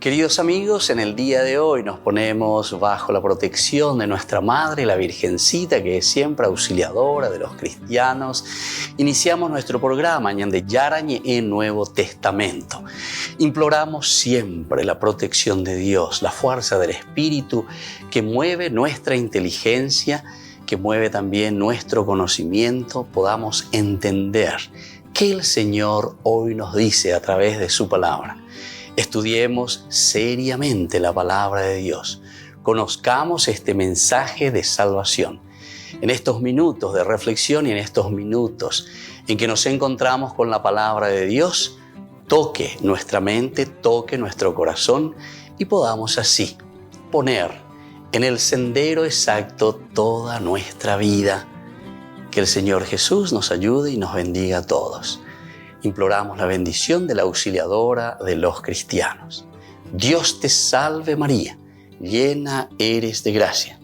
Queridos amigos, en el día de hoy nos ponemos bajo la protección de nuestra Madre, la Virgencita, que es siempre auxiliadora de los cristianos. Iniciamos nuestro programa Ñande Yarañe en Nuevo Testamento. Imploramos siempre la protección de Dios, la fuerza del Espíritu que mueve nuestra inteligencia, que mueve también nuestro conocimiento, podamos entender qué el Señor hoy nos dice a través de su palabra. Estudiemos seriamente la palabra de Dios. Conozcamos este mensaje de salvación. En estos minutos de reflexión y en estos minutos en que nos encontramos con la palabra de Dios, toque nuestra mente, toque nuestro corazón y podamos así poner en el sendero exacto toda nuestra vida. Que el Señor Jesús nos ayude y nos bendiga a todos. Imploramos la bendición de la auxiliadora de los cristianos. Dios te salve María, llena eres de gracia.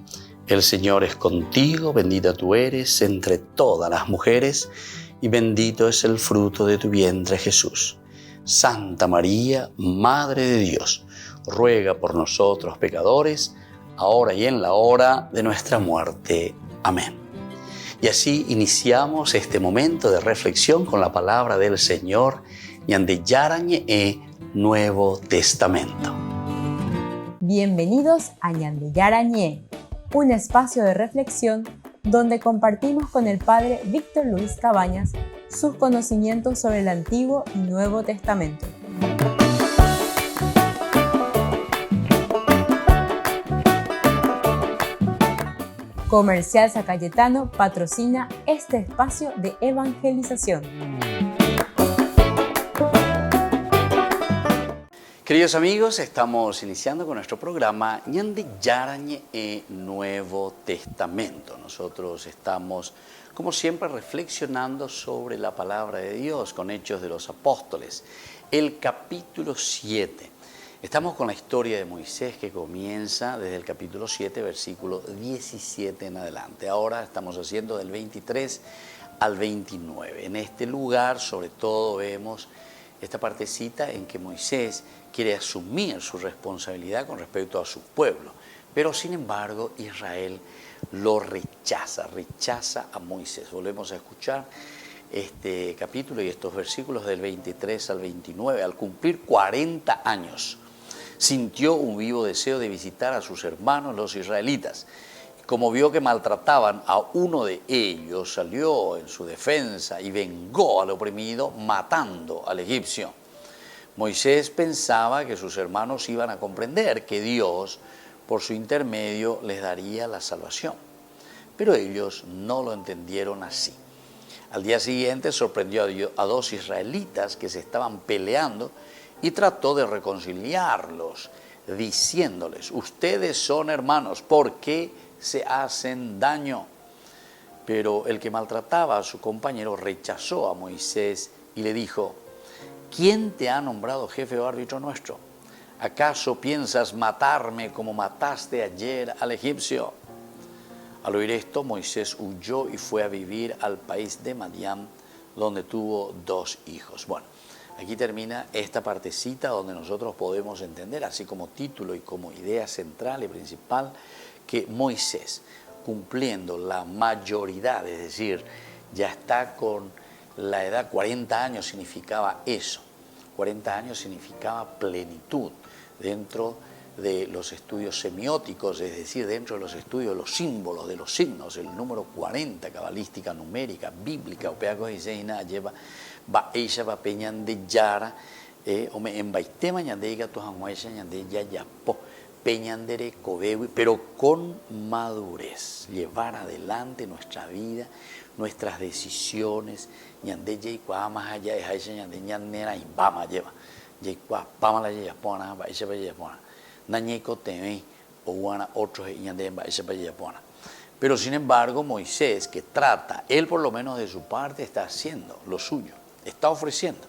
El Señor es contigo, bendita tú eres entre todas las mujeres y bendito es el fruto de tu vientre Jesús. Santa María, Madre de Dios, ruega por nosotros pecadores, ahora y en la hora de nuestra muerte. Amén. Y así iniciamos este momento de reflexión con la palabra del Señor, Ñande Yarañe Nuevo Testamento. Bienvenidos a Ñande Yarañe, un espacio de reflexión donde compartimos con el Padre Víctor Luis Cabañas sus conocimientos sobre el Antiguo y Nuevo Testamento. Comercial San Cayetano patrocina este espacio de evangelización. Queridos amigos, estamos iniciando con nuestro programa Ñande Yarañe Nuevo Testamento. Nosotros estamos, como siempre, reflexionando sobre la palabra de Dios con Hechos de los Apóstoles, el capítulo 7. Estamos con la historia de Moisés que comienza desde el capítulo 7, versículo 17 en adelante. Ahora estamos haciendo del 23 al 29. En este lugar, sobre todo, vemos esta partecita en que Moisés quiere asumir su responsabilidad con respecto a su pueblo. Pero, sin embargo, Israel lo rechaza a Moisés. Volvemos a escuchar este capítulo y estos versículos del 23 al 29. Al cumplir 40 años, sintió un vivo deseo de visitar a sus hermanos los israelitas. Como vio que maltrataban a uno de ellos, salió en su defensa y vengó al oprimido matando al egipcio. Moisés pensaba que sus hermanos iban a comprender que Dios, por su intermedio, les daría la salvación. Pero ellos no lo entendieron así. Al día siguiente sorprendió a dos israelitas que se estaban peleando y trató de reconciliarlos, diciéndoles: ustedes son hermanos, ¿por qué se hacen daño? Pero el que maltrataba a su compañero rechazó a Moisés y le dijo: ¿quién te ha nombrado jefe o árbitro nuestro? ¿Acaso piensas matarme como mataste ayer al egipcio? Al oír esto, Moisés huyó y fue a vivir al país de Madián, donde tuvo 2 hijos. Bueno, aquí termina esta partecita donde nosotros podemos entender, así como título y como idea central y principal, que Moisés, cumpliendo la mayoridad, es decir, ya está con la edad, 40 años significaba eso, 40 años significaba plenitud dentro de los estudios semióticos, es decir, dentro de los estudios de los símbolos, de los signos, el número 40, cabalística, numérica, bíblica, opeaco y seina, lleva va ella va peñande yara, en baitema ñandeiga tu hanguaisha ñande ya yapo, peñandere cobewi, pero con madurez, llevar adelante nuestra vida, nuestras decisiones, ñande yeikua más allá de aisha ñande ñandera y vama lleva, yeikua pama la yeyapona, va ella va yeyapona, nañeco teme o guana otros ñande va ella va yeyapona. Pero sin embargo, Moisés, que trata, él por lo menos de su parte está haciendo lo suyo, está ofreciendo,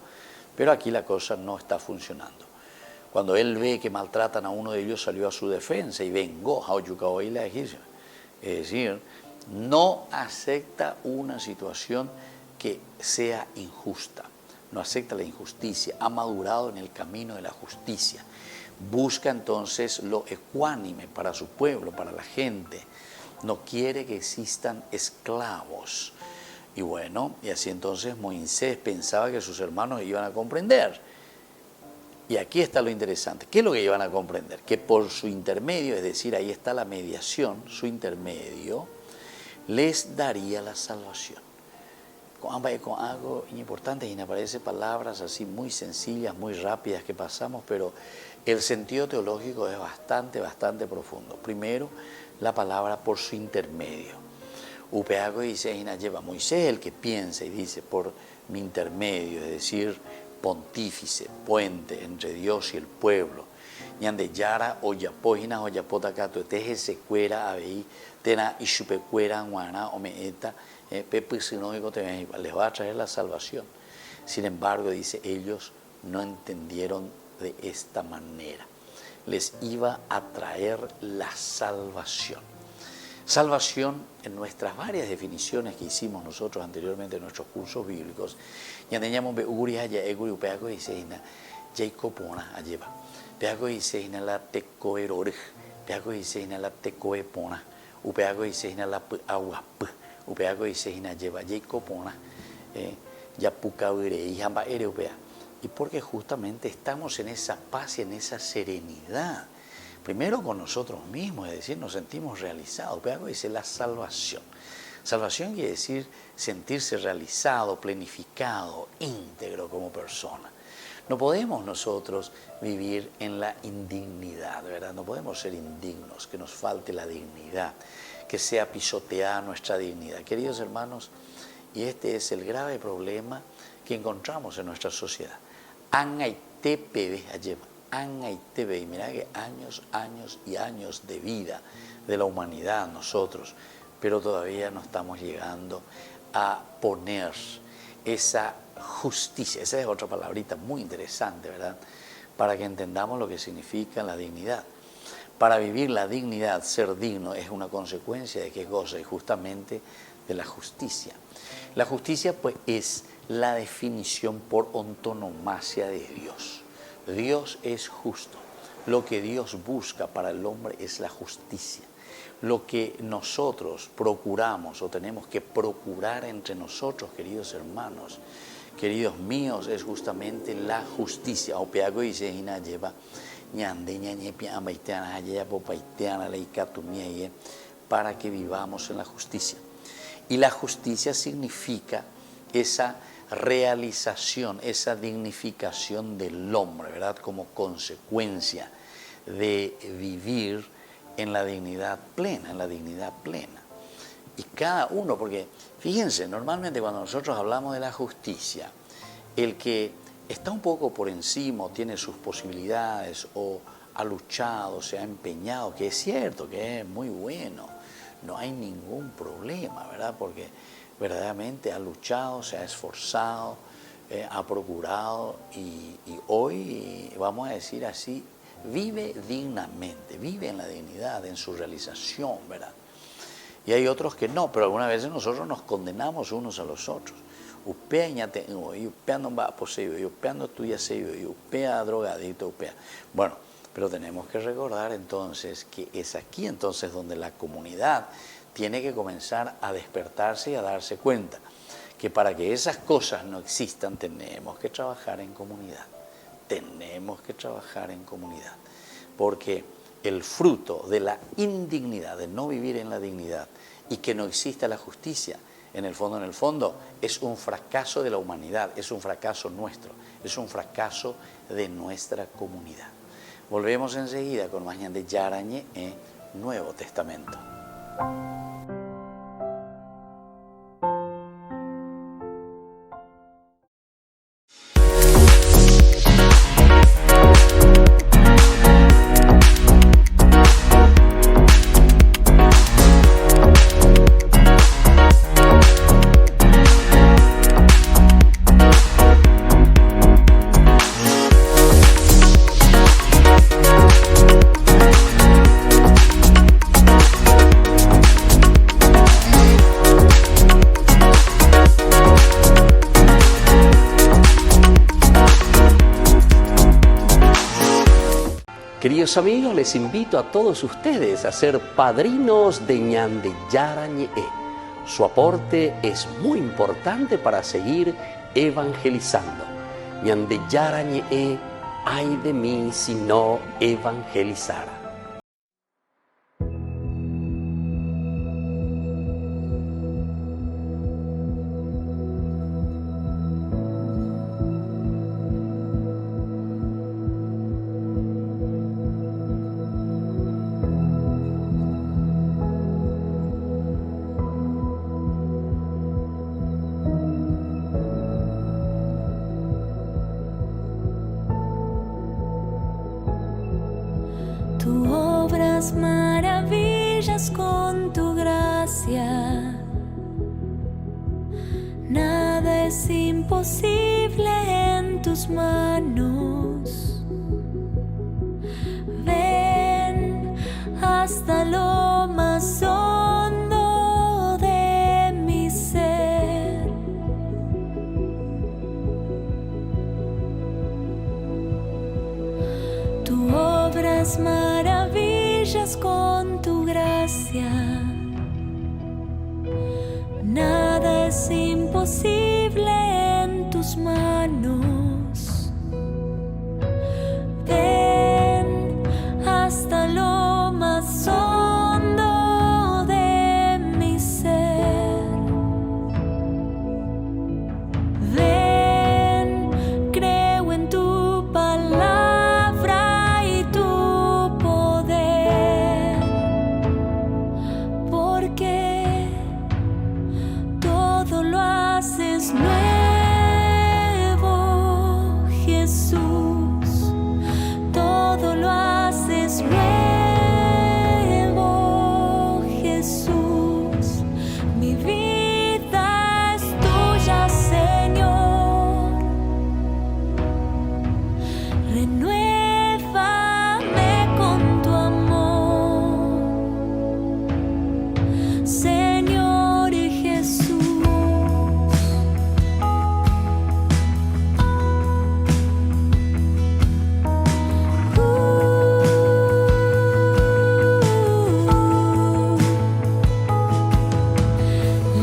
pero aquí la cosa no está funcionando. Cuando él ve que maltratan a uno de ellos, salió a su defensa y vengó a Oyucaoy la egipcia. Es decir, no acepta una situación que sea injusta, no acepta la injusticia, ha madurado en el camino de la justicia. busca entonces lo ecuánime para su pueblo, para la gente. No quiere que existan esclavos. Y bueno, y así entonces Moisés pensaba que sus hermanos iban a comprender. Y aquí está lo interesante. ¿Qué es lo que iban a comprender? Que por su intermedio, es decir, ahí está la mediación, su intermedio, les daría la salvación. Con algo importante y aparecen palabras así muy sencillas, muy rápidas que pasamos, pero el sentido teológico es bastante profundo. Primero, la palabra por su intermedio. Upeago dice, lleva Moisés el que piensa y dice por mi intermedio, es decir, pontífice, puente entre Dios y el pueblo. Ñande yara oyapojina oyapotakato teje secuera abei tena ishupecuera guana omeeta pepisinóico les va a traer la salvación. Sin embargo, dice, ellos no entendieron de esta manera. Les iba a traer la salvación. Salvación, en nuestras varias definiciones que hicimos nosotros anteriormente en nuestros cursos bíblicos, ya teníamos beurias ya eguri upeago y seina jaicopona alleva peago y seina la tecoerorg peago y seina la tecoepona upeago y seina la aguap upeago y seina lleva jaicopona ya pucaure y jamba ere upea. Y porque justamente estamos en esa paz y en esa serenidad. Primero con nosotros mismos, es decir, nos sentimos realizados. Pero dice la salvación. Salvación quiere decir sentirse realizado, planificado, íntegro como persona. No podemos nosotros vivir en la indignidad, ¿verdad? No podemos ser indignos, que nos falte la dignidad, que sea pisoteada nuestra dignidad. Queridos hermanos, y este es el grave problema que encontramos en nuestra sociedad. Y mira que años y años de vida de la humanidad nosotros, pero todavía no estamos llegando a poner esa justicia, esa es otra palabrita muy interesante, ¿verdad? Para que entendamos lo que significa la dignidad. Para vivir la dignidad, ser digno, es una consecuencia de qué cosa, y justamente de la justicia. La justicia pues es la definición por antonomasia de Dios. Dios es justo. Lo que Dios busca para el hombre es la justicia. Lo que nosotros procuramos o tenemos que procurar entre nosotros, queridos hermanos, queridos míos, es justamente la justicia. Opeago y Sehina lleva para que vivamos en la justicia. Y la justicia significa esa realización, esa dignificación del hombre, ¿verdad? Como consecuencia de vivir en la dignidad plena, Y cada uno, porque fíjense, normalmente cuando nosotros hablamos de la justicia, el que está un poco por encima, o tiene sus posibilidades, o ha luchado, se ha empeñado, que es cierto, que es muy bueno, no hay ningún problema, ¿verdad? Porque verdaderamente ha luchado, se ha esforzado, ha procurado y hoy, vamos a decir así, vive dignamente, vive en la dignidad, en su realización, ¿verdad? Y hay otros que no, pero algunas veces nosotros nos condenamos unos a los otros. Upea ñate, upea no va a poseer, upea no tuya se, upea drogadito, upea. Bueno, pero tenemos que recordar entonces que es aquí entonces donde la comunidad tiene que comenzar a despertarse y a darse cuenta que para que esas cosas no existan tenemos que trabajar en comunidad. Tenemos que trabajar en comunidad. Porque el fruto de la indignidad, de no vivir en la dignidad y que no exista la justicia, en el fondo, es un fracaso de la humanidad, es un fracaso nuestro, es un fracaso de nuestra comunidad. Volvemos enseguida con más de Yarañe en Nuevo Testamento. Queridos amigos, les invito a todos ustedes a ser padrinos de Ñande Yarañe. Su aporte es muy importante para seguir evangelizando. Ñande Yarañe, ay de mí si no evangelizara. Tú obras maravillas con tu gracia. Nada es imposible en tus manos. Ven hasta lo más hondo de mi ser. Tú obras maravillas con tu gracia. Nada es imposible en tus manos. Ven hasta lo más hondo de mi ser. Ven, creo en tu palabra y tu poder, porque todo lo haces nuevo, Jesús. Todo lo haces nuevo, Jesús. Mi vida es tuya, Señor. Renuévame con tu amor, Señor y Jesús.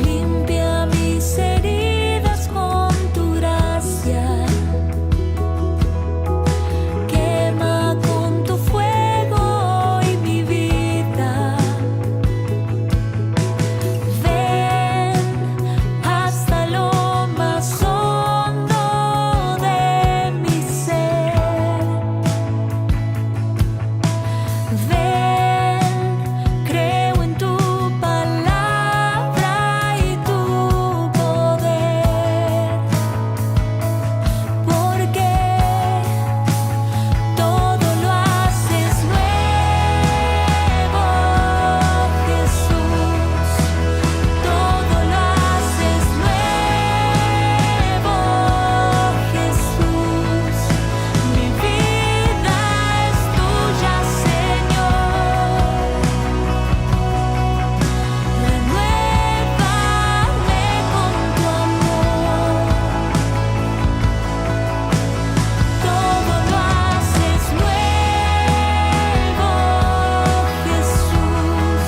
Limpia mis heridas con tu gracia. Quema con tu fuego y mi vida. Ven hasta lo más hondo de mi ser. Ven, creo en tu palabra y tu poder, porque todo lo haces nuevo, Jesús. Todo lo haces nuevo, Jesús. Mi vida es tuya, Señor. Renuévame con tu amor. Todo lo haces nuevo, Jesús.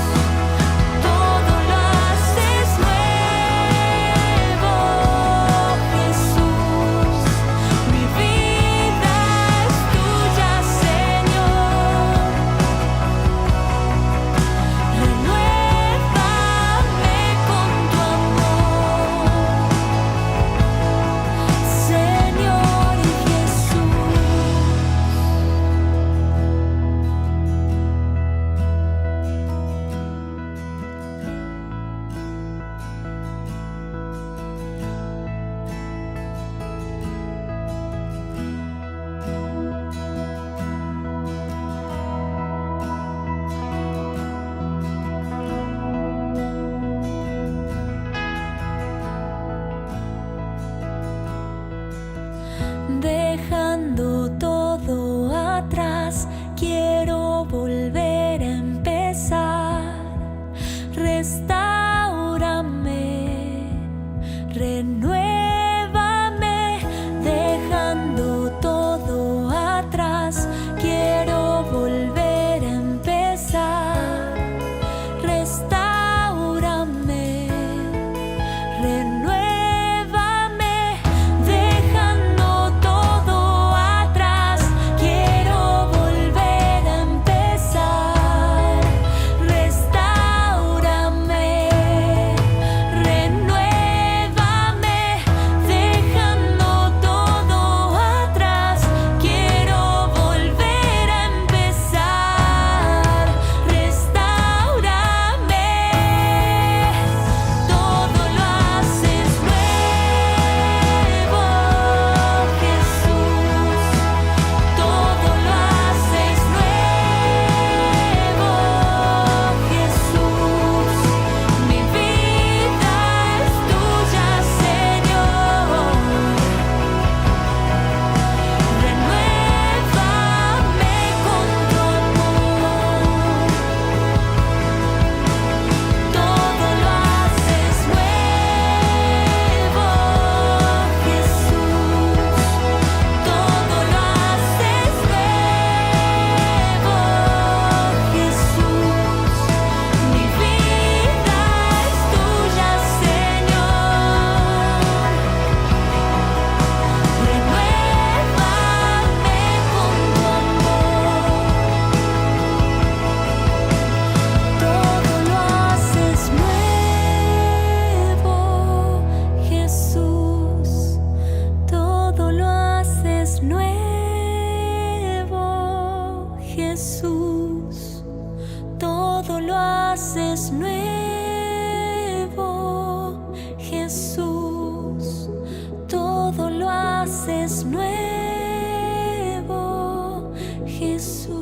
Todo lo haces nuevo, Jesús. Mi vida es tuya, Señor. Renuévame con tu amor, Señor y Jesús. Dejando todo atrás, quiero volver a empezar. Restaurame, renuévame. Dejando todo atrás, quiero volver Jesús, todo lo haces nuevo. Jesús, todo lo haces nuevo. Jesús.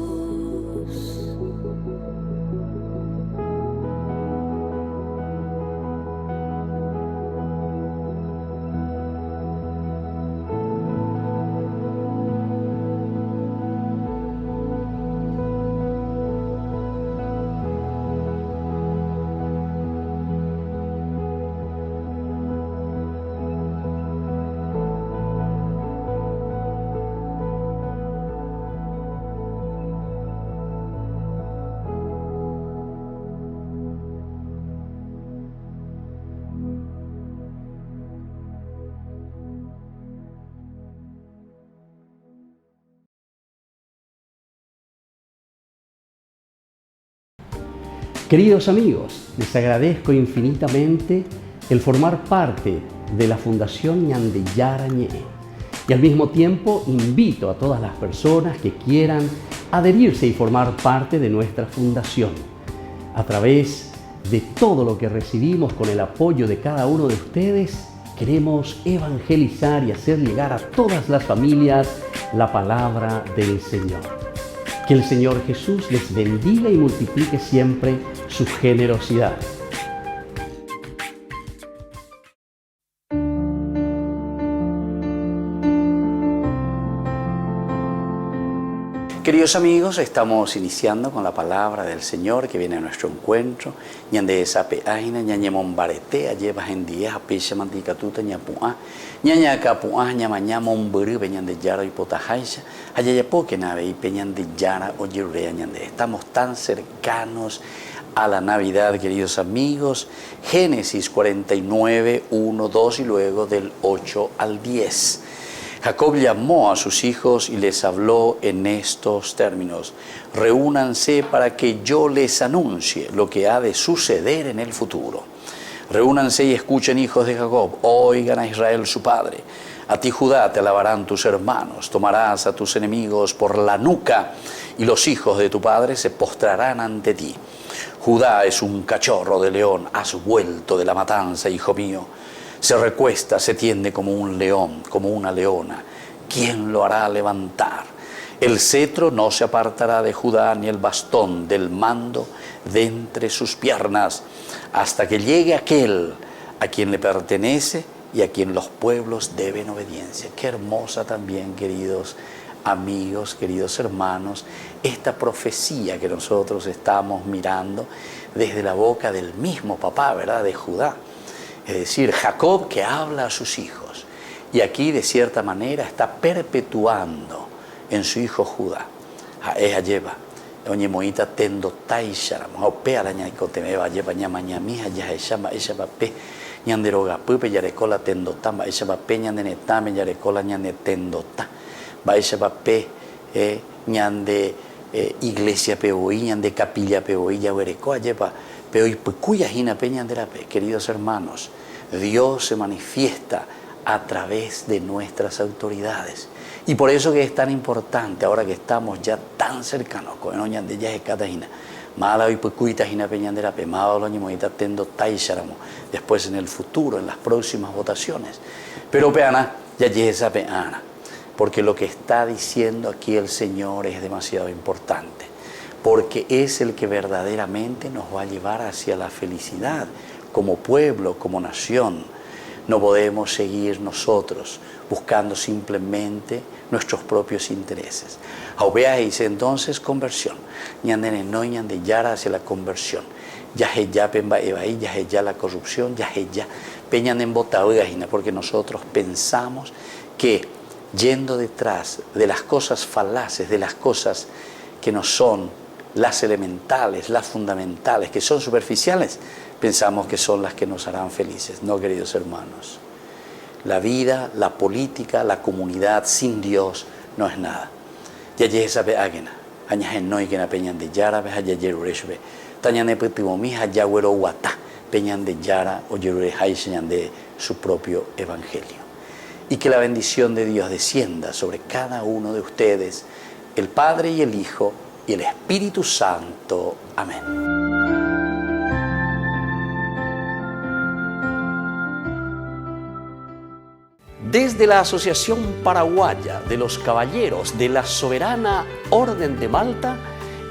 Queridos amigos, les agradezco infinitamente el formar parte de la Fundación Ñande Yarañe y al mismo tiempo invito a todas las personas que quieran adherirse y formar parte de nuestra fundación. A través de todo lo que recibimos con el apoyo de cada uno de ustedes, queremos evangelizar y hacer llegar a todas las familias la palabra del Señor. Que el Señor Jesús les bendiga y multiplique siempre su generosidad. Queridos amigos, estamos iniciando con la palabra del Señor que viene a nuestro encuentro. Ñande sape aina, ñañe mombarete, llevas en días, apecha manticatuta, ñapua, ñaña capua, ñamaña momburu, peñande yara y potajaisha, ayayapo que nave y peñande yara o yerurea ñande. Estamos tan cercanos a la Navidad, queridos amigos. Génesis 49, 1, 2 y luego del 8 al 10. Jacob llamó a sus hijos y les habló en estos términos: reúnanse para que yo les anuncie lo que ha de suceder en el futuro. Reúnanse y escuchen, hijos de Jacob, oigan a Israel su padre. A ti, Judá, te alabarán tus hermanos, tomarás a tus enemigos por la nuca y los hijos de tu padre se postrarán ante ti. Judá es un cachorro de león, has vuelto de la matanza, hijo mío. Se recuesta, se tiende como un león, como una leona. ¿Quién lo hará levantar? El cetro no se apartará de Judá, ni el bastón del mando de entre sus piernas, hasta que llegue aquel a quien le pertenece y a quien los pueblos deben obediencia. Qué hermosa también, queridos amigos, queridos hermanos, esta profecía que nosotros estamos mirando desde la boca del mismo papá, ¿verdad?, de Judá. Es decir, Jacob que habla a sus hijos. Y aquí, de cierta manera, está perpetuando en su hijo Judá. Ella lleva. Oye, moita tendo taishara. Mopea la ñaicoteme va lleva ñamañamija ya llama ella pape. Ñanderoga pupe yarecola tendo tamba. Ella pape ñandenetame yarecola ñandetendo ta. Va ella pape ñande iglesia peoí, ñande capilla peoí, ya huerecoa lleva. Pero y cuya jina peña de la pe, queridos hermanos, Dios se manifiesta a través de nuestras autoridades. Y por eso que es tan importante, ahora que estamos ya tan cercanos, con el de ya es catajina, mala y cuita jina peña de la pe, mala lo ñimoita tendo taisharamo, después en el futuro, en las próximas votaciones. Pero peana, ya esa peana, porque lo que está diciendo aquí el Señor es demasiado importante. Porque es el que verdaderamente nos va a llevar hacia la felicidad como pueblo, como nación. No podemos seguir nosotros buscando simplemente nuestros propios intereses. Aubeáis entonces conversión. Ñandene no ñande yara hacia la conversión. Yaheya pemba evaí, yaheya la corrupción, yaheya peñanen botaoigajina, porque nosotros pensamos que yendo detrás de las cosas falaces, de las cosas que no son las elementales, las fundamentales, que son superficiales, pensamos que son las que nos harán felices. No, queridos hermanos. La vida, la política, la comunidad sin Dios no es nada. Ya sabe águena, añajen no y que na peñan de yara, veja ya yerureshbe, tañane petibomija ya güero guatá, peñan de yara o yerurejai señan de su propio evangelio. Y que la bendición de Dios descienda sobre cada uno de ustedes, el Padre y el Hijo, y el Espíritu Santo. Amén. Desde la Asociación Paraguaya de los Caballeros de la Soberana Orden de Malta,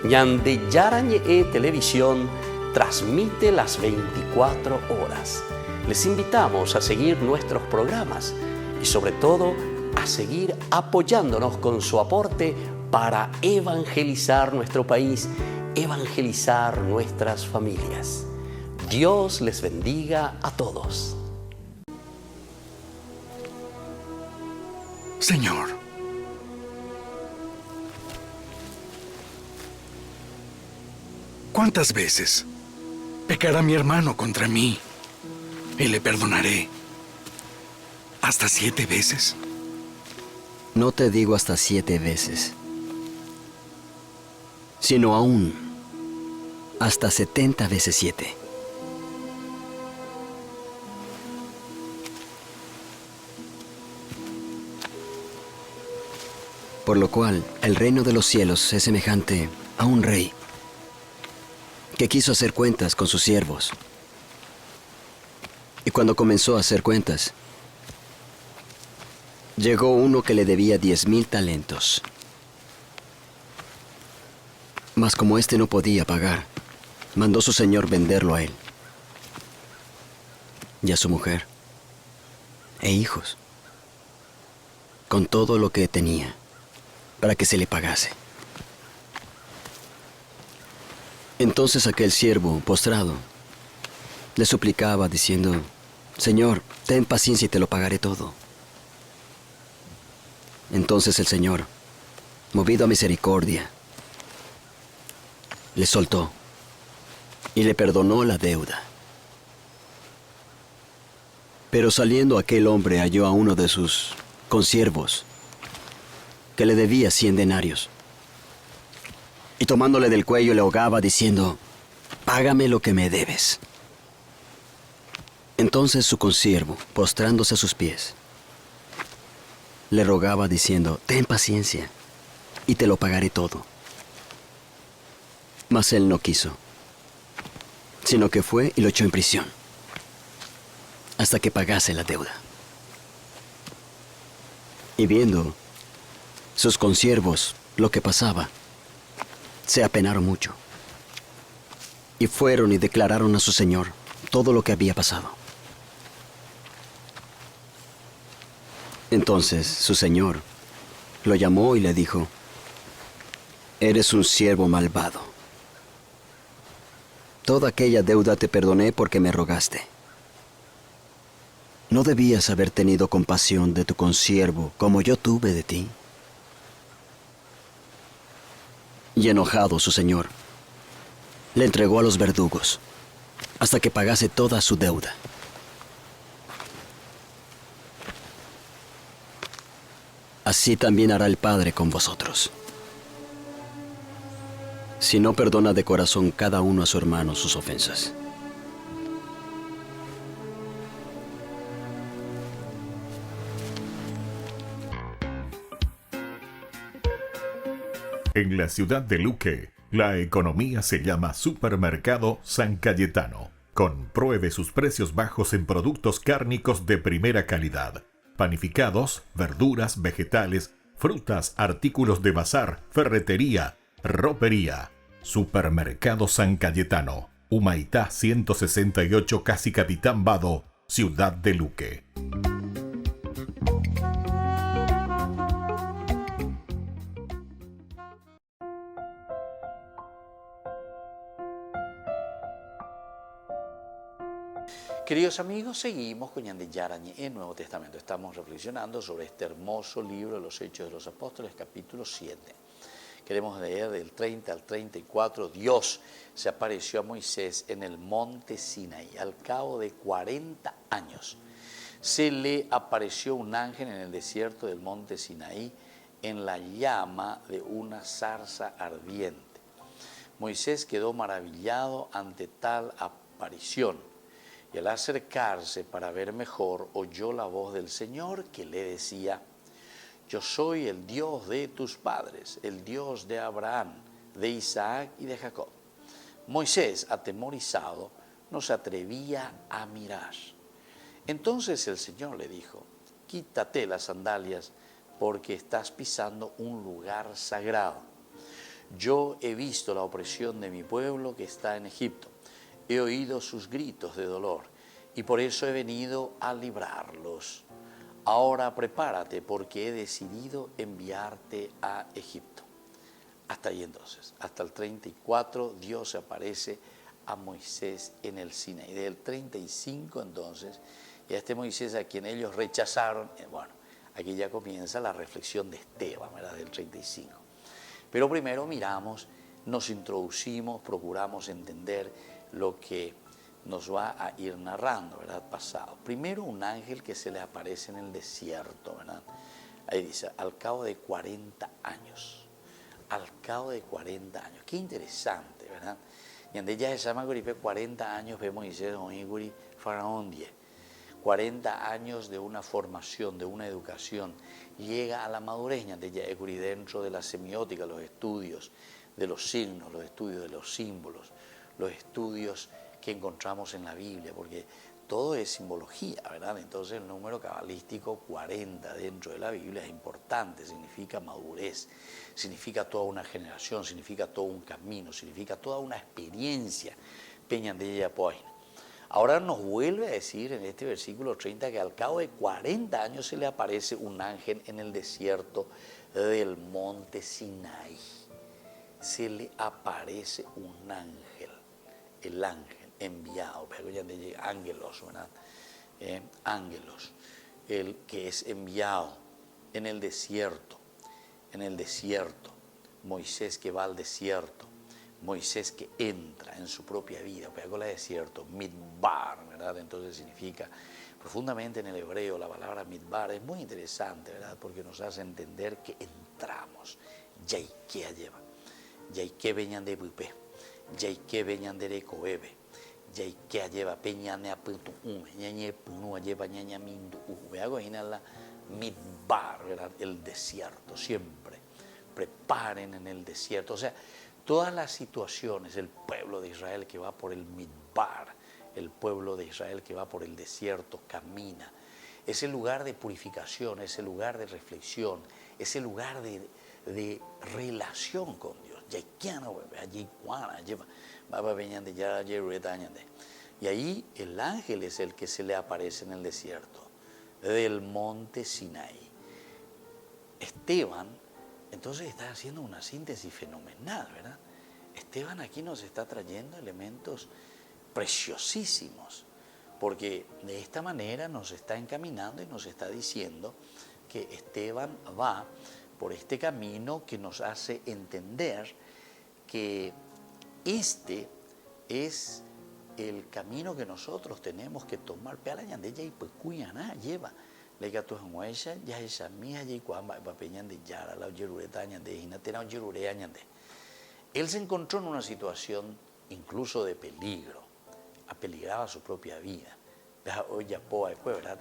Ñande Yarañe Televisión transmite las 24 horas. Les invitamos a seguir nuestros programas y sobre todo a seguir apoyándonos con su aporte para evangelizar nuestro país, evangelizar nuestras familias. Dios les bendiga a todos. Señor, ¿cuántas veces pecará mi hermano contra mí y le perdonaré? ¿Hasta 7 veces? No te digo hasta 7 veces, sino aún hasta 70 veces 7. Por lo cual, el reino de los cielos es semejante a un rey que quiso hacer cuentas con sus siervos. Y cuando comenzó a hacer cuentas, llegó uno que le debía 10,000 talentos. Mas como éste no podía pagar, mandó su señor venderlo a él y a su mujer e hijos, con todo lo que tenía, para que se le pagase. Entonces aquel siervo, postrado, le suplicaba diciendo: Señor, ten paciencia y te lo pagaré todo. Entonces el Señor, movido a misericordia, le soltó y le perdonó la deuda. Pero saliendo aquel hombre halló a uno de sus consiervos que le debía 100 denarios. Y tomándole del cuello le ahogaba diciendo: Págame lo que me debes. Entonces su consiervo, postrándose a sus pies, le rogaba diciendo: Ten paciencia y te lo pagaré todo. Mas él no quiso, sino que fue y lo echó en prisión hasta que pagase la deuda. Y viendo sus consiervos lo que pasaba, se apenaron mucho y fueron y declararon a su señor todo lo que había pasado. Entonces su señor lo llamó y le dijo: Eres un siervo malvado. Toda aquella deuda te perdoné porque me rogaste. ¿No debías haber tenido compasión de tu consiervo como yo tuve de ti? Y enojado su señor, le entregó a los verdugos hasta que pagase toda su deuda. Así también hará el Padre con vosotros, si no perdona de corazón cada uno a su hermano sus ofensas. En la ciudad de Luque, la economía se llama Supermercado San Cayetano. Compruebe sus precios bajos en productos cárnicos de primera calidad. Panificados, verduras, vegetales, frutas, artículos de bazar, ferretería, ropería. Supermercado San Cayetano, Humaitá 168, Casi Capitán Vado, ciudad de Luque. Queridos amigos, seguimos con Ñande Yarañe en Nuevo Testamento. Estamos reflexionando sobre este hermoso libro de los Hechos de los Apóstoles, capítulo 7. Queremos leer del 30 al 34. Dios se apareció a Moisés en el monte Sinaí. Al cabo de 40 años se le apareció un ángel en el desierto del monte Sinaí en la llama de una zarza ardiente. Moisés quedó maravillado ante tal aparición. Y al acercarse para ver mejor, oyó la voz del Señor que le decía: Yo soy el Dios de tus padres, el Dios de Abraham, de Isaac y de Jacob. Moisés, atemorizado, no se atrevía a mirar. Entonces el Señor le dijo: quítate las sandalias porque estás pisando un lugar sagrado. Yo he visto la opresión de mi pueblo que está en Egipto. He oído sus gritos de dolor y por eso he venido a librarlos. Ahora prepárate porque he decidido enviarte a Egipto. Hasta ahí entonces, hasta el 34 Dios se aparece a Moisés en el Sinaí. Del 35 entonces, y a este Moisés a quien ellos rechazaron, bueno, aquí ya comienza la reflexión de Esteban, ¿verdad? Del 35. Pero primero miramos, nos introducimos, procuramos entender lo que nos va a ir narrando, ¿verdad? Pasado. Primero un ángel que se le aparece en el desierto, ¿verdad? Ahí dice, al cabo de 40 años. Al cabo de 40 años. Qué interesante, ¿verdad? Y donde ya se llama 40 años, vemos y dice, Faraón 10. 40 años de una formación, de una educación, llega a la madurez, de ya dentro de la semiótica, los estudios de los signos, los estudios de los símbolos, los estudios que encontramos en la Biblia, porque todo es simbología, ¿verdad? Entonces el número cabalístico 40 dentro de la Biblia es importante, significa madurez, significa toda una generación, significa todo un camino, significa toda una experiencia. Peñandella Poina. Ahora nos vuelve a decir en este versículo 30 que al cabo de 40 años se le aparece un ángel en el desierto del monte Sinaí. Se le aparece un ángel, el ángel enviado, ángelos, ¿verdad? Ángelos, el que es enviado en el desierto, Moisés que va al desierto, Moisés que entra en su propia vida, Pegagola desierto, midbar, ¿verdad? Entonces significa, profundamente en el hebreo, la palabra midbar es muy interesante, ¿verdad? Porque nos hace entender que entramos, Yaiquea lleva, Yaique veñan de Pupe, Yaique veñan de Recoebe, Yaiquea lleva peñane a punto ñañe punua lleva ñaña mindu, Pegagola la midbar, ¿verdad? El desierto, siempre, preparen en el desierto, o sea, todas las situaciones, el pueblo de Israel que va por el midbar, el pueblo de Israel que va por el desierto, camina. Ese lugar de purificación, ese lugar de reflexión, ese lugar de relación con Dios. Y ahí el ángel es el que se le aparece en el desierto, del monte Sinaí. Esteban, entonces está haciendo una síntesis fenomenal, ¿verdad? Esteban aquí nos está trayendo elementos preciosísimos, porque de esta manera nos está encaminando y nos está diciendo que Esteban va por este camino que nos hace entender que este es el camino que nosotros tenemos que tomar. Lleva. Ya esa mía y cuando va peñando ya la yeruretaña de hinatena yerureaña de. Él se encontró en una situación incluso de peligro, apeligraba su propia vida.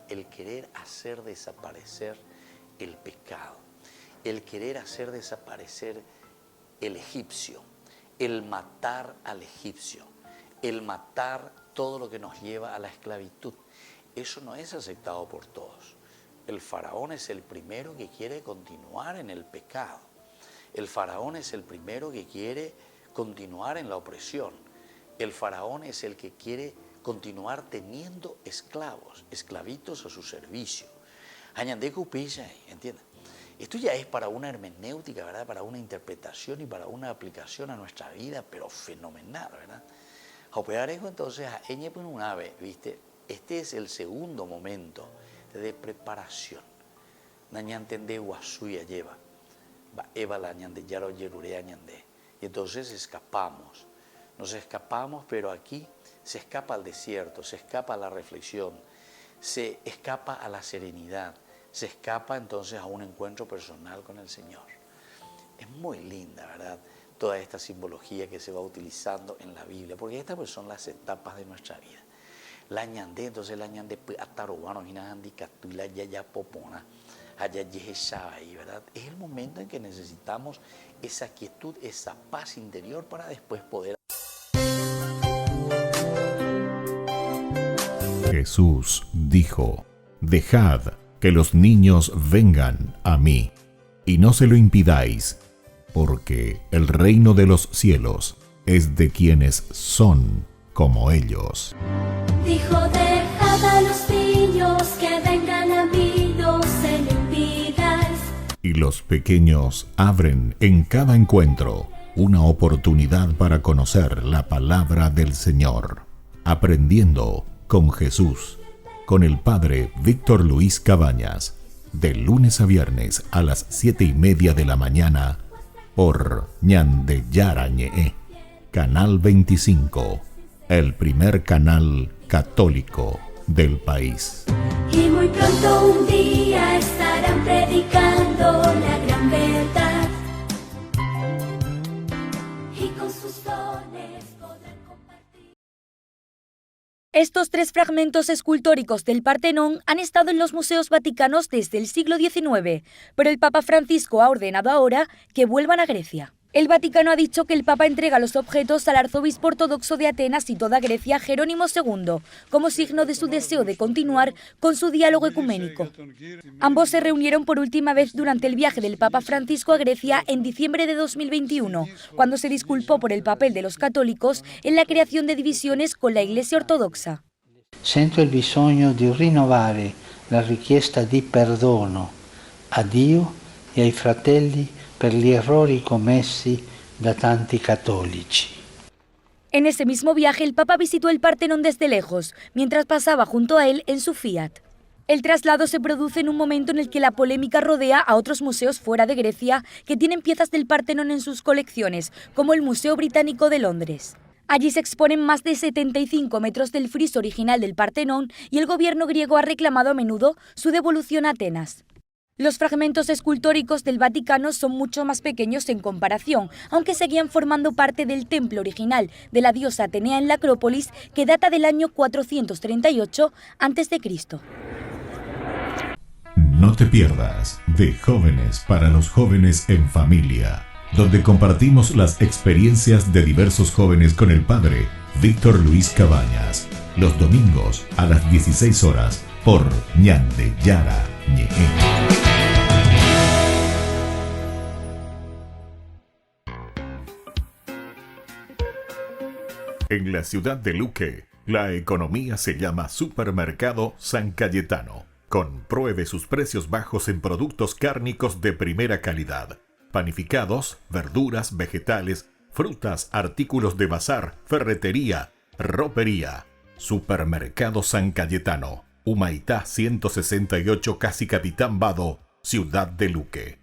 El querer hacer desaparecer el pecado, el querer hacer desaparecer el egipcio, el matar al egipcio, el matar todo lo que nos lleva a la esclavitud. Eso no es aceptado por todos. El faraón es el primero que quiere continuar en el pecado. El faraón es el primero que quiere continuar en la opresión. El faraón es el que quiere continuar teniendo esclavos, esclavitos a su servicio. ¿Entiendes? Esto ya es para una hermenéutica, ¿verdad? Para una interpretación y para una aplicación a nuestra vida, pero fenomenal, ¿verdad? Entonces, ¿viste? Este es el segundo momento de preparación. Y entonces escapamos. Nos escapamos, pero aquí se escapa al desierto, se escapa a la reflexión, se escapa a la serenidad, se escapa entonces a un encuentro personal con el Señor. Es muy linda, ¿verdad? Toda esta simbología que se va utilizando en la Biblia, porque estas pues son las etapas de nuestra vida. La ñandé, entonces la ñandé atarobano, hinahandi, catula, yaya, popona, haya Yeshua ahí, ¿verdad? Es el momento en que necesitamos esa quietud, esa paz interior para después poder... Jesús dijo: dejad que los niños vengan a mí, y no se lo impidáis, porque el reino de los cielos es de quienes son como ellos. Dijo, dejad a los niños que vengan a mí, no se lo impidáis. Y los pequeños abren en cada encuentro una oportunidad para conocer la palabra del Señor, aprendiendo con Jesús, con el Padre Víctor Luis Cabañas, de lunes a viernes a las 7:30 de la mañana, por Ñande Yarañe, Canal 25, el primer canal católico del país. Y muy pronto un día estarán predicando la gran verdad. Y con sus dones podrán compartir. Estos 3 fragmentos escultóricos del Partenón han estado en los museos vaticanos desde el siglo XIX, pero el Papa Francisco ha ordenado ahora que vuelvan a Grecia. El Vaticano ha dicho que el Papa entrega los objetos al arzobispo ortodoxo de Atenas y toda Grecia, Jerónimo II, como signo de su deseo de continuar con su diálogo ecuménico. Ambos se reunieron por última vez durante el viaje del Papa Francisco a Grecia en diciembre de 2021, cuando se disculpó por el papel de los católicos en la creación de divisiones con la Iglesia ortodoxa. Sento il bisogno di rinnovare la richiesta di perdono a Dio e ai fratelli per gli errori commessi da tanti cattolici. En ese mismo viaje, el Papa visitó el Partenón desde lejos, mientras pasaba junto a él en su Fiat. El traslado se produce en un momento en el que la polémica rodea a otros museos fuera de Grecia que tienen piezas del Partenón en sus colecciones, como el Museo Británico de Londres. Allí se exponen más de 75 metros del friso original del Partenón y el gobierno griego ha reclamado a menudo su devolución a Atenas. Los fragmentos escultóricos del Vaticano son mucho más pequeños en comparación, aunque seguían formando parte del templo original de la diosa Atenea en la Acrópolis, que data del año 438 a.C. No te pierdas de Jóvenes para los Jóvenes en Familia, donde compartimos las experiencias de diversos jóvenes con el Padre Víctor Luis Cabañas, los domingos a las 16 horas por Ñande Yarañe. En la ciudad de Luque, la economía se llama Supermercado San Cayetano. Compruebe sus precios bajos en productos cárnicos de primera calidad. Panificados, verduras, vegetales, frutas, artículos de bazar, ferretería, ropería. Supermercado San Cayetano, Humaitá 168, Casi Capitán Vado, ciudad de Luque.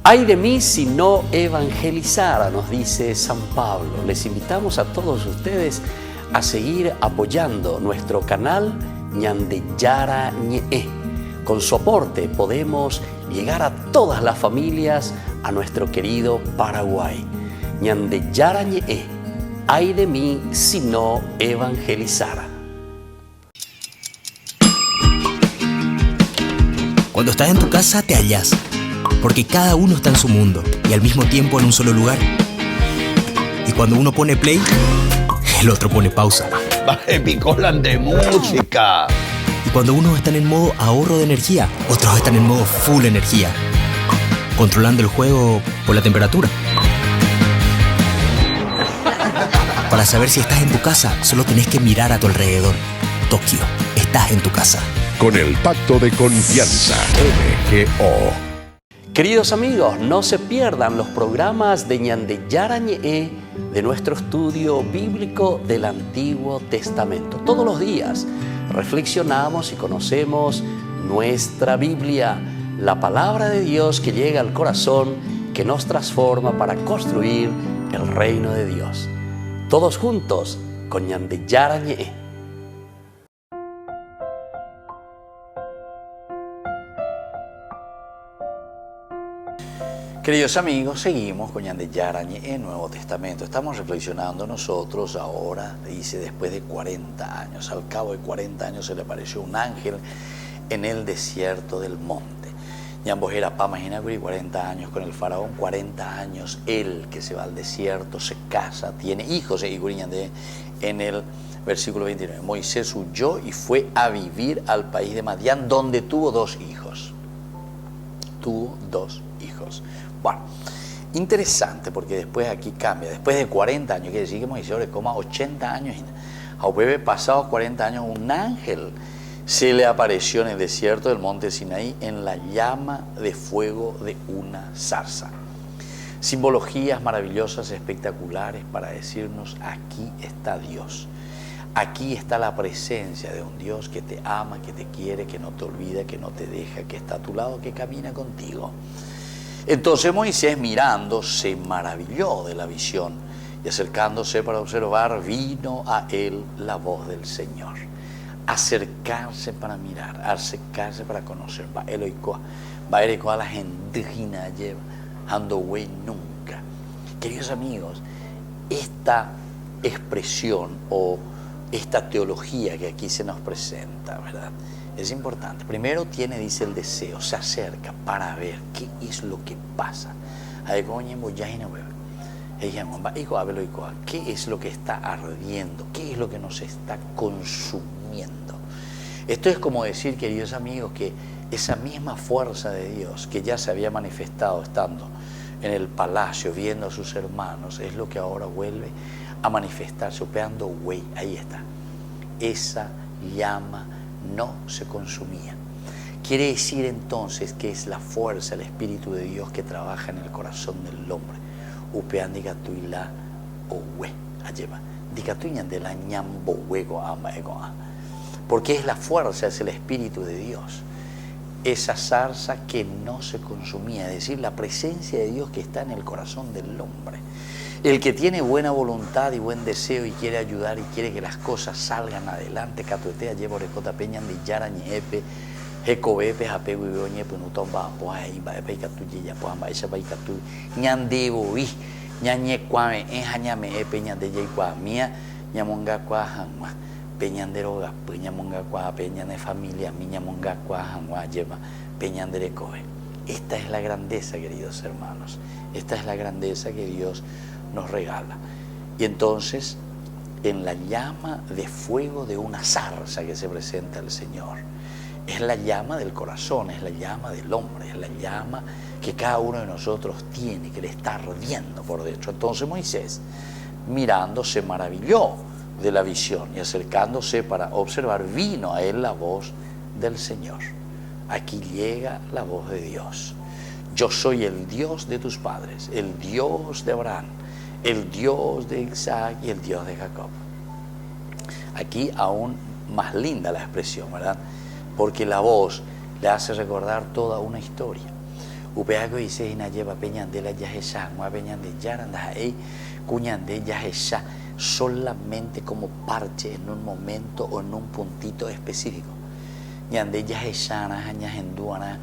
Ay de mí si no evangelizara, nos dice San Pablo. Les invitamos a todos ustedes a seguir apoyando nuestro canal Ñande Yarañe. Con su aporte podemos llegar a todas las familias a nuestro querido Paraguay. Ñande Yarañe. Ay de mí si no evangelizara. Cuando estás en tu casa te hallas, porque cada uno está en su mundo y al mismo tiempo en un solo lugar. Y cuando uno pone play, el otro pone pausa. Picolan de música. Y cuando unos están en modo ahorro de energía, otros están en modo full energía, controlando el juego por la temperatura. Para saber si estás en tu casa, solo tenés que mirar a tu alrededor. Tokio, estás en tu casa. Con el Pacto de Confianza, MGO. Queridos amigos, no se pierdan los programas de Ñande Yarañe de nuestro estudio bíblico del Antiguo Testamento. Todos los días reflexionamos y conocemos nuestra Biblia, la palabra de Dios que llega al corazón, que nos transforma para construir el reino de Dios. Todos juntos con Ñande Yarañe. Queridos amigos, seguimos con Ñande Yarañe en Nuevo Testamento. Estamos reflexionando nosotros ahora, dice, después de 40 años. Al cabo de 40 años se le apareció un ángel en el desierto del monte. Ñambojera pa, imagínate, 40 años con el faraón, 40 años él que se va al desierto, se casa, tiene hijos, en el versículo 29. Moisés huyó y fue a vivir al país de Madián, donde tuvo 2 hijos. Tuvo 2 hijos. Bueno, interesante porque después aquí cambia. Después de 40 años, quiere decir que Moisés le coma 80 años. A Ubebe, pasados 40 años, un ángel se le apareció en el desierto del monte Sinaí en la llama de fuego de una zarza. Simbologías maravillosas, espectaculares para decirnos: aquí está Dios. Aquí está la presencia de un Dios que te ama, que te quiere, que no te olvida, que no te deja, que está a tu lado, que camina contigo. Entonces Moisés, mirando, se maravilló de la visión y acercándose para observar, vino a él la voz del Señor. Acercarse para mirar, acercarse para conocer. Va a la gente lleva, ando güey nunca. Queridos amigos, esta expresión o esta teología que aquí se nos presenta, ¿verdad?, es importante. Primero dice el deseo, se acerca para ver qué es lo que pasa. ¿Qué es lo que está ardiendo? ¿Qué es lo que nos está consumiendo? Esto es como decir, queridos amigos, que esa misma fuerza de Dios que ya se había manifestado estando en el palacio viendo a sus hermanos, es lo que ahora vuelve a manifestarse, opeando güey, ahí está. Esa llama no se consumía. Quiere decir entonces que es la fuerza, el Espíritu de Dios que trabaja en el corazón del hombre. Upean dicatuila o hue, alleva. Dicatuñan de la ñambo huego ama ego. Porque es la fuerza, es el Espíritu de Dios. Esa zarza que no se consumía, es decir, la presencia de Dios que está en el corazón del hombre. El que tiene buena voluntad y buen deseo y quiere ayudar y quiere que las cosas salgan adelante, catuetea lleva orecota peñan de yarañepe, jecobepe, apego y beoñepe, nutomba, pues ahí va, peicatuye, ya pues amba, esa peicatu, ñandebo y ñañe cuame, enjañame, peñan de yeicua mía, ñamonga cuajanma, peñan de roga, peñamonga cua, peñan de familia, miñamonga cuajanma, lleva, peñan de recoge. Esta es la grandeza, queridos hermanos, esta es la grandeza que Dios nos regala. Y entonces, en la llama de fuego de una zarza que se presenta al Señor, es la llama del corazón, es la llama del hombre, es la llama que cada uno de nosotros tiene, que le está ardiendo por dentro. Entonces Moisés, mirando, se maravilló de la visión y acercándose para observar, vino a él la voz del Señor. Aquí llega la voz de Dios. Yo soy el Dios de tus padres, el Dios de Abraham, el Dios de Isaac y el Dios de Jacob. Aquí aún más linda la expresión, ¿verdad? Porque la voz le hace recordar toda una historia. Upeago dice hina lleva peñandela yahesha, mua peñande yaranda ei cuñande yahesha, solamente como parche en un momento o en un puntito específico. Ñande yaheshana, ñajenduana,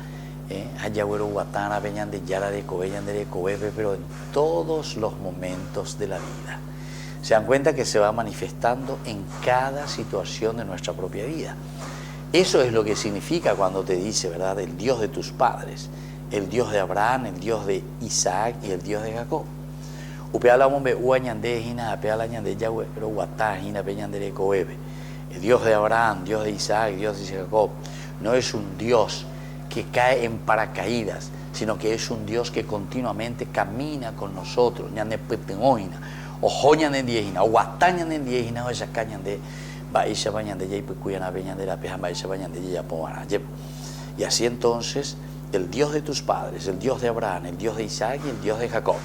Hayagüero Guatana, Peñande Yara de Kobe, de Kobe, pero en todos los momentos de la vida. Se dan cuenta que se va manifestando en cada situación de nuestra propia vida. Eso es lo que significa cuando te dice, ¿verdad?, el Dios de tus padres, el Dios de Abraham, el Dios de Isaac y el Dios de Jacob. Upeala bombe uañande hina apeala ñande Yagüero Guatá hina Peñande de Kobe. El Dios de Abraham, Dios de Isaac, Dios de Jacob, no es un Dios que cae en paracaídas, sino que es un Dios que continuamente camina con nosotros. Ñande pepeoina, ojo ñande diejina, guatá ñande diejina, o esa cañande, baisha bañande ya y pecuyana beñande la peja baisha bañande ya pomana. Y así entonces, el Dios de tus padres, el Dios de Abraham, el Dios de Isaac y el Dios de Jacob.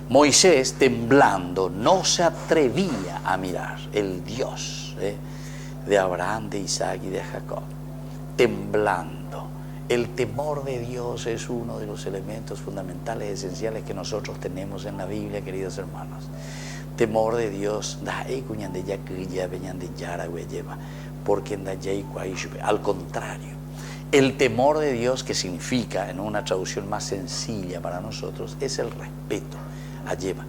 Moisés, temblando, no se atrevía a mirar el Dios de Abraham, de Isaac y de Jacob. Temblando. El temor de Dios es uno de los elementos fundamentales, esenciales que nosotros tenemos en la Biblia, queridos hermanos. Temor de Dios, porque al contrario, el temor de Dios, que significa, en una traducción más sencilla para nosotros, es el respeto. Ayeva.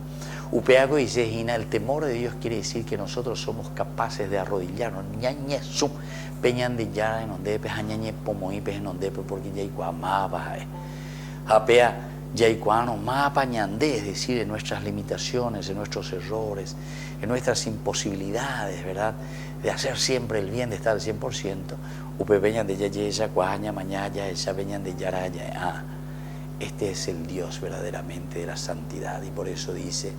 Upeago y Sejina, el temor de Dios quiere decir que nosotros somos capaces de arrodillarnos, ñañezum, peñan de yara en ondepe, jañañe pomoipe en ondepe, porque yaikua mapa, apea yaikuano mapa ñande, es decir, en nuestras limitaciones, en nuestros errores, en nuestras imposibilidades, ¿verdad?, de hacer siempre el bien, de estar al 100%, upe peñan de yayeya, cuaña, mañaya, esa peñan de yaraya, Este es el Dios verdaderamente de la santidad, y por eso dice,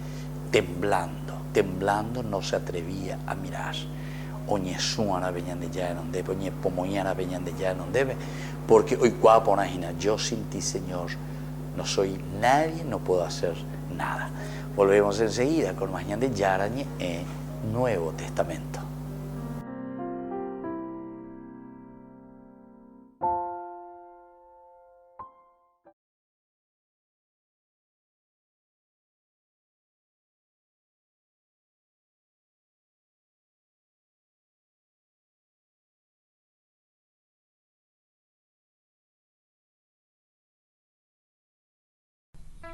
temblando no se atrevía a mirar. Oñesuana veñan de ya en donde, oñe pomoñana veñan de ya en donde, porque hoy cuaponajina, yo sin ti, Señor, no soy nadie, no puedo hacer nada. Volvemos enseguida con Mañana de Yarañe en Nuevo Testamento.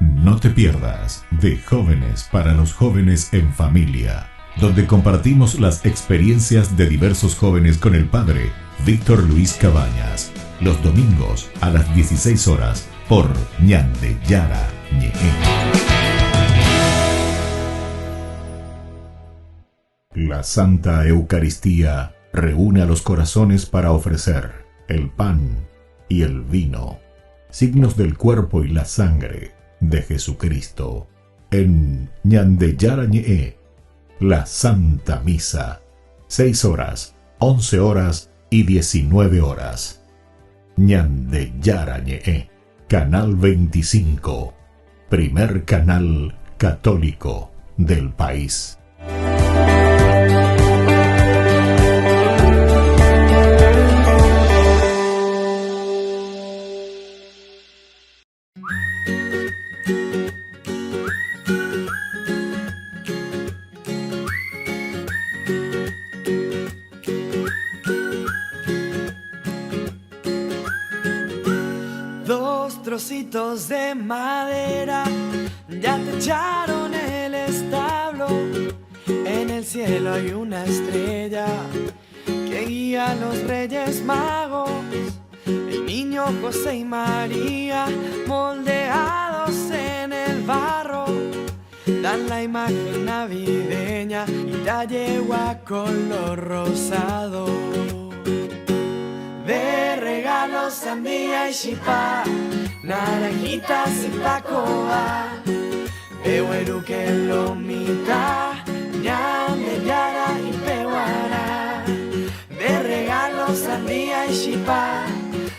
No te pierdas de Jóvenes para los Jóvenes en Familia, donde compartimos las experiencias de diversos jóvenes con el padre Víctor Luis Cabañas, los domingos a las 16 horas por Ñande Yara Ñe. La Santa Eucaristía reúne a los corazones para ofrecer el pan y el vino, signos del cuerpo y la sangre de Jesucristo. En Ñande Yara Ñe, la Santa Misa, 6 horas, 11 horas y 19 horas. Ñande Yara Ñe, Canal 25, primer canal católico del país. Trocitos de madera ya te echaron el establo. En el cielo hay una estrella que guía a los Reyes Magos. El niño José y María, moldeados en el barro, dan la imagen navideña y la yegua color rosado. De regalos sandía y chipá, naranjitas y pacoa, pehueruque lomita, ñande yara y pehuara. De regalos sandía y chipá,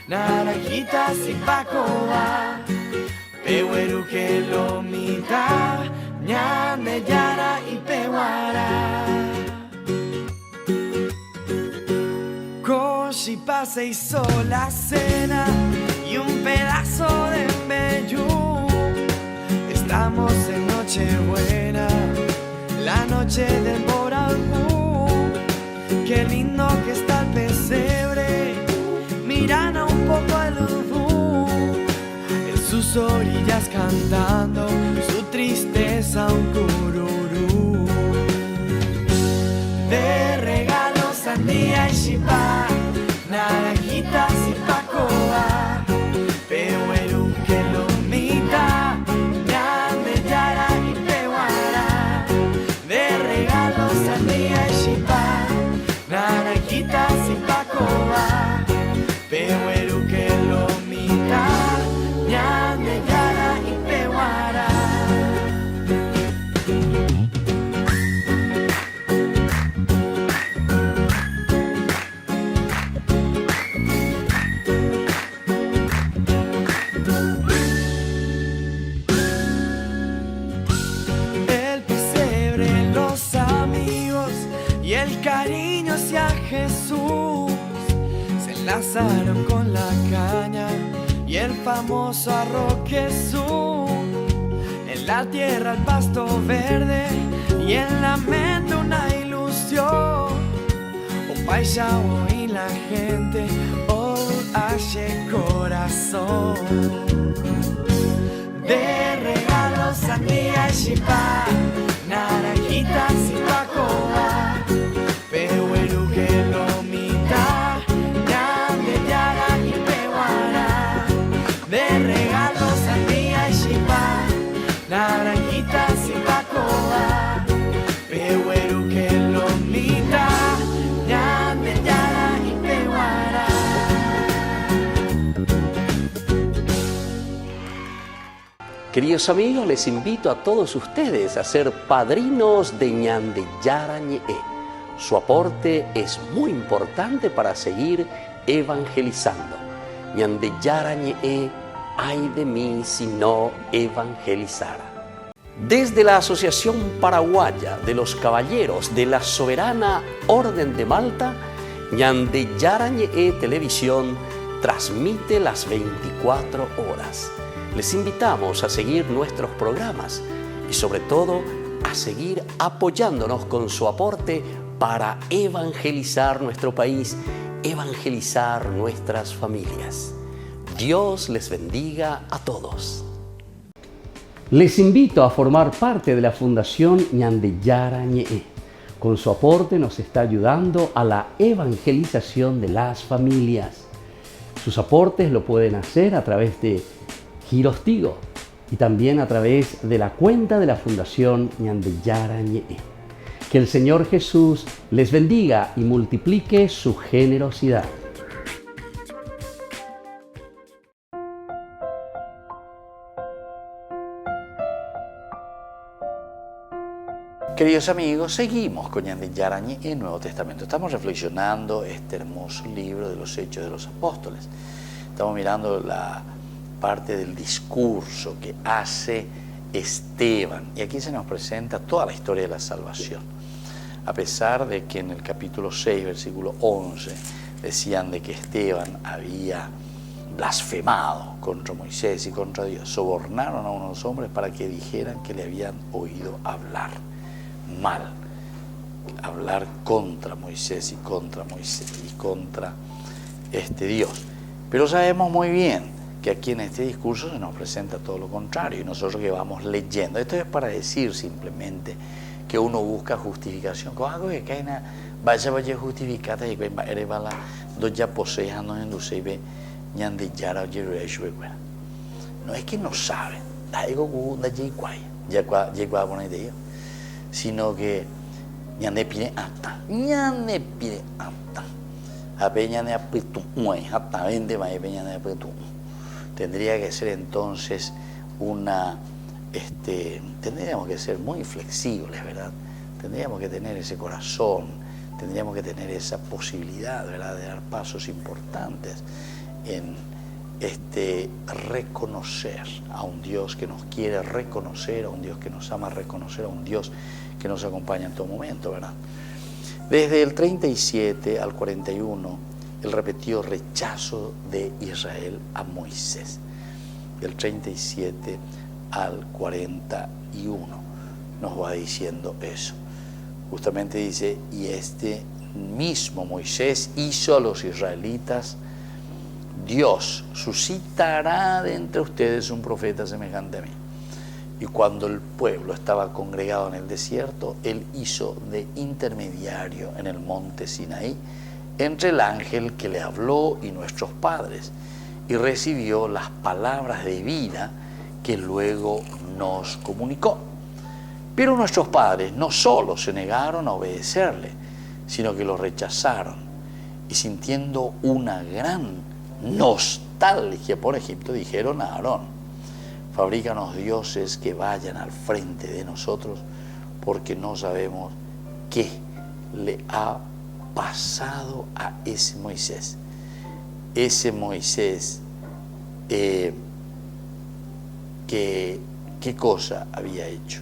naranjitas y pacoa, pehueruque lomita, ñande yara y pehuara. Con chipá se hizo la cena y y un pedazo de embellú. Estamos en Nochebuena, la noche del Boralbú. Qué lindo que está el pesebre, mirana un poco el udú. En sus orillas cantando su tristeza un cururú. De regalos sandía y chipá, naranjitas y pacoa, pehuerú que lomita, ñame yara y pehuara. De regalos sandía y chipá, naranjitas y pacoa, pehuerú que lomita, ñame yara y pehuara. El cariño hacia Jesús se enlazaron con la caña y el famoso arroz Jesús. En la tierra el pasto verde y en la mente una ilusión. Un paisao y la gente, oh, hace corazón. De regalos sandía y chipá, naranjitas y pacoa, pehuerú que lomita, ñame yara y pehuara. De regalos sandía y chipá, naranjitas y pacoa, pehuerú que lomita, ñame yara y pehuara. Queridos amigos, les invito a todos ustedes a ser padrinos de Ñande Yarañe. Su aporte es muy importante para seguir evangelizando. Ñande Yarañe, ay de mí si no evangelizara. Desde la Asociación Paraguaya de los Caballeros de la Soberana Orden de Malta, Ñande Yarañe Televisión transmite las 24 horas. Les invitamos a seguir nuestros programas y sobre todo a seguir apoyándonos con su aporte para evangelizar nuestro país, evangelizar nuestras familias. Dios les bendiga a todos. Les invito a formar parte de la Fundación Ñande Yarañe. Con su aporte nos está ayudando a la evangelización de las familias. Sus aportes lo pueden hacer a través de Giros Tigo y también a través de la cuenta de la Fundación Ñande Yarañe. Que el Señor Jesús les bendiga y multiplique su generosidad. Queridos amigos, seguimos con Ñande Yarañe en Nuevo Testamento. Estamos reflexionando este hermoso libro de los Hechos de los Apóstoles. Estamos mirando la parte del discurso que hace Esteban. Y aquí se nos presenta toda la historia de la salvación. A pesar de que en el capítulo 6, versículo 11, decían de que Esteban había blasfemado contra Moisés y contra Dios, sobornaron a unos hombres para que dijeran que le habían oído hablar mal, hablar contra Moisés y contra Dios. Pero sabemos muy bien que aquí en este discurso se nos presenta todo lo contrario y nosotros que vamos leyendo. Esto es para decir simplemente que uno busca justificación. Vaya justificada y eres bala dos ya poseando en Lucebe Ñande Yara no es que no saben, sino que Ñande pide hasta tendría que ser entonces tendríamos que ser muy flexibles, ¿verdad? Tendríamos que tener ese corazón, tendríamos que tener esa posibilidad, ¿verdad?, de dar pasos importantes en reconocer a un Dios que nos quiere reconocer, a un Dios que nos ama reconocer, a un Dios que nos acompaña en todo momento, ¿verdad? Desde el 37 al 41 el repetido rechazo de Israel a Moisés. Del 37 al 41 nos va diciendo eso. Justamente dice, y este mismo Moisés hizo a los israelitas: Dios suscitará de entre ustedes un profeta semejante a mí. Y cuando el pueblo estaba congregado en el desierto, él hizo de intermediario en el monte Sinaí entre el ángel que le habló y nuestros padres, y recibió las palabras de vida que luego nos comunicó. Pero nuestros padres no solo se negaron a obedecerle, sino que lo rechazaron, y sintiendo una gran nostalgia por Egipto, dijeron a Aarón: fabrícanos dioses que vayan al frente de nosotros, porque no sabemos qué le ha pasado a ese Moisés. Ese Moisés, ¿qué cosa había hecho?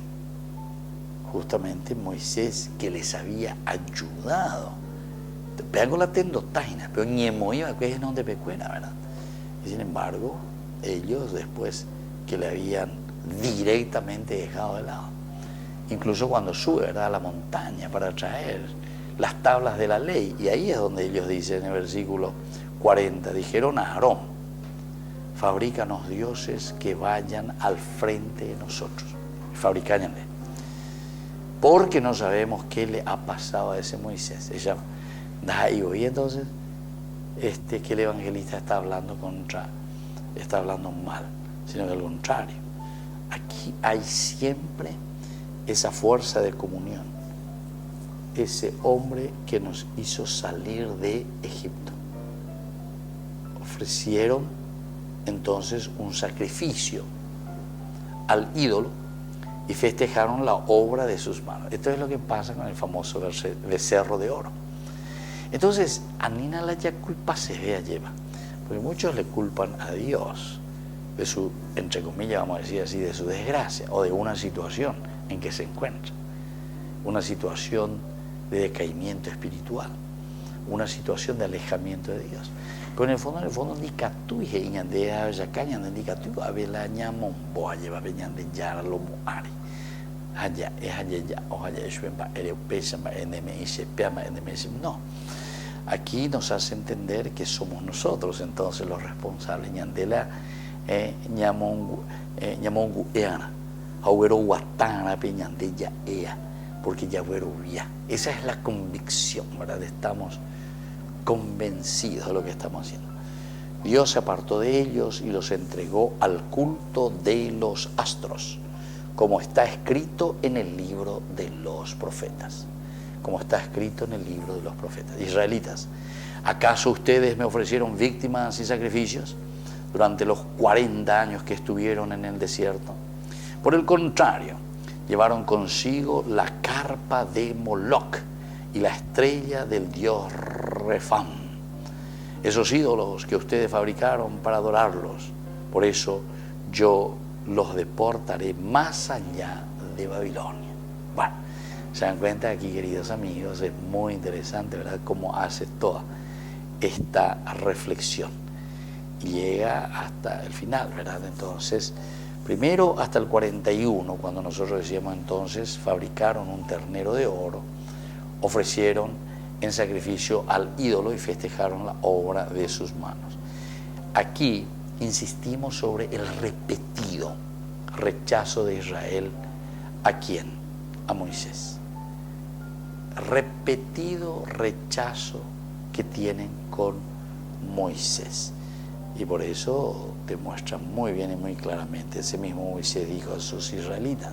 Justamente Moisés, que les había ayudado. Vean la tendotaina, pero ñemo iba que es donde pecuera, ¿verdad? Y sin embargo, ellos después que le habían directamente dejado de lado. Incluso cuando sube, ¿verdad?, a la montaña para traer las tablas de la ley, y ahí es donde ellos dicen en el versículo 40, dijeron a Aarón: fabrícanos dioses que vayan al frente de nosotros. Fabricáñanle. Porque no sabemos qué le ha pasado a ese Moisés. Ella da ahí, y entonces que el evangelista está hablando mal, sino que al contrario. Aquí hay siempre esa fuerza de comunión, ese hombre que nos hizo salir de Egipto. Ofrecieron entonces un sacrificio al ídolo y festejaron la obra de sus manos. Esto es lo que pasa con el famoso becerro de oro. Entonces, Anina la culpa se vea lleva, porque muchos le culpan a Dios de su, entre comillas, vamos a decir así, de su desgracia o de una situación en que se encuentra, una situación de decaimiento espiritual, una situación de alejamiento de Dios. Pero en el fondo, ni catú y de ayacaña, ni catú, a ver la ñamon, boa lleva veñan de yara lo muari. Allá es allá ya, o allá es bien, no. Aquí nos hace entender que somos nosotros entonces los responsables de la ñamongu eana, auero guatana peñan de ya ea, porque ya huero vía. Esa es la convicción, ¿verdad? Estamos convencidos de lo que estamos haciendo. Dios se apartó de ellos y los entregó al culto de los astros, como está escrito en el libro de los profetas. Como está escrito en el libro de los profetas. Israelitas, ¿acaso ustedes me ofrecieron víctimas y sacrificios durante los 40 años que estuvieron en el desierto? Por el contrario, llevaron consigo la carpa de Moloc y la estrella del dios Refán, esos ídolos que ustedes fabricaron para adorarlos. Por eso yo los deportaré más allá de Babilonia. Bueno, se dan cuenta aquí, queridos amigos, es muy interesante, ¿verdad?, cómo hace toda esta reflexión. Y llega hasta el final, ¿verdad? Entonces, primero hasta el 41, cuando nosotros decíamos entonces, fabricaron un ternero de oro, ofrecieron en sacrificio al ídolo y festejaron la obra de sus manos. Aquí insistimos sobre el repetido rechazo de Israel. ¿A quién? A Moisés. Repetido rechazo que tienen con Moisés. Y por eso demuestra muy bien y muy claramente, ese mismo Moisés dijo a sus israelitas: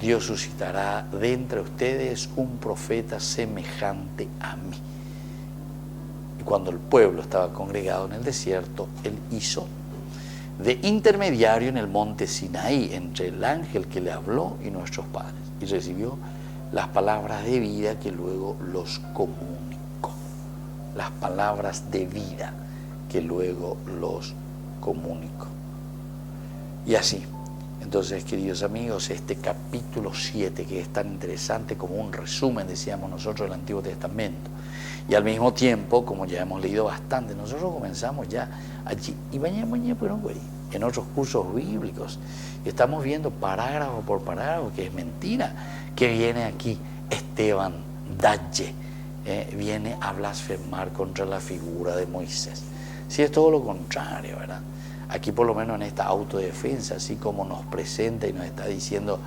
Dios suscitará de entre ustedes un profeta semejante a mí. Y cuando el pueblo estaba congregado en el desierto, él hizo de intermediario en el monte Sinaí entre el ángel que le habló y nuestros padres, y recibió las palabras de vida que luego los comunicó. Las palabras de vida que luego los comunicó. Y así, entonces, queridos amigos, este capítulo 7, que es tan interesante como un resumen, decíamos nosotros, del Antiguo Testamento, Y al mismo tiempo, como ya hemos leído bastante, nosotros comenzamos ya allí, y mañana en otros cursos bíblicos, estamos viendo parágrafo por parágrafo, que es mentira, que viene aquí Esteban Dalle, viene a blasfemar contra la figura de Moisés. Si es todo lo contrario, ¿verdad? Aquí por lo menos en esta autodefensa, así como nos presenta y nos está diciendo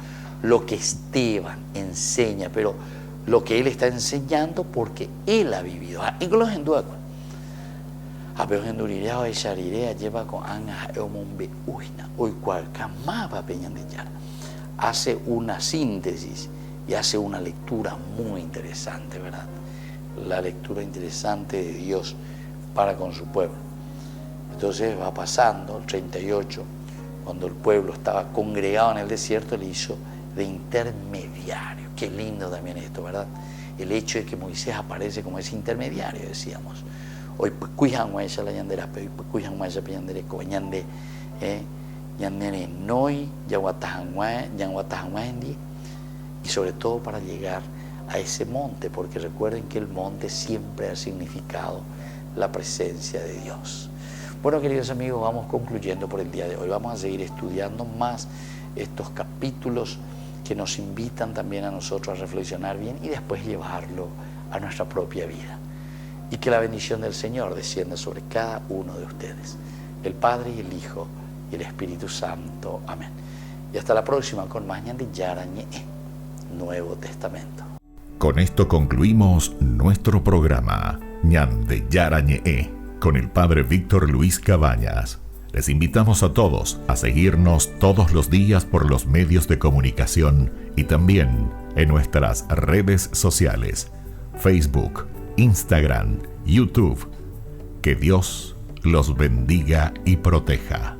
lo que Esteban enseña, pero lo que él está enseñando porque él ha vivido. Incluso en duda, a veces en durirea o echarirea lleva con anga eomombe uina hoy cualca mapa peñan de yara. Hace una síntesis y hace una lectura muy interesante, ¿verdad? La lectura interesante de Dios para con su pueblo. Entonces va pasando el 38, cuando el pueblo estaba congregado en el desierto, le hizo de intermediario. Qué lindo también esto, ¿verdad? El hecho de que Moisés aparece como ese intermediario, decíamos. Hoy pues cuijan guaysa la yandera, pero pues cuijan guaysa peyandere coñande, yandere noi, yaguatajanguendi, y sobre todo para llegar a ese monte, porque recuerden que el monte siempre ha significado la presencia de Dios. Bueno, queridos amigos, vamos concluyendo por el día de hoy. Vamos a seguir estudiando más estos capítulos que nos invitan también a nosotros a reflexionar bien y después llevarlo a nuestra propia vida. Y que la bendición del Señor descienda sobre cada uno de ustedes, el Padre y el Hijo y el Espíritu Santo. Amén. Y hasta la próxima con más Ñandi Yarañe, Nuevo Testamento. Con esto concluimos nuestro programa Ñande Yarañe con el Padre Víctor Luis Cabañas. Les invitamos a todos a seguirnos todos los días por los medios de comunicación y también en nuestras redes sociales, Facebook, Instagram, YouTube. Que Dios los bendiga y proteja.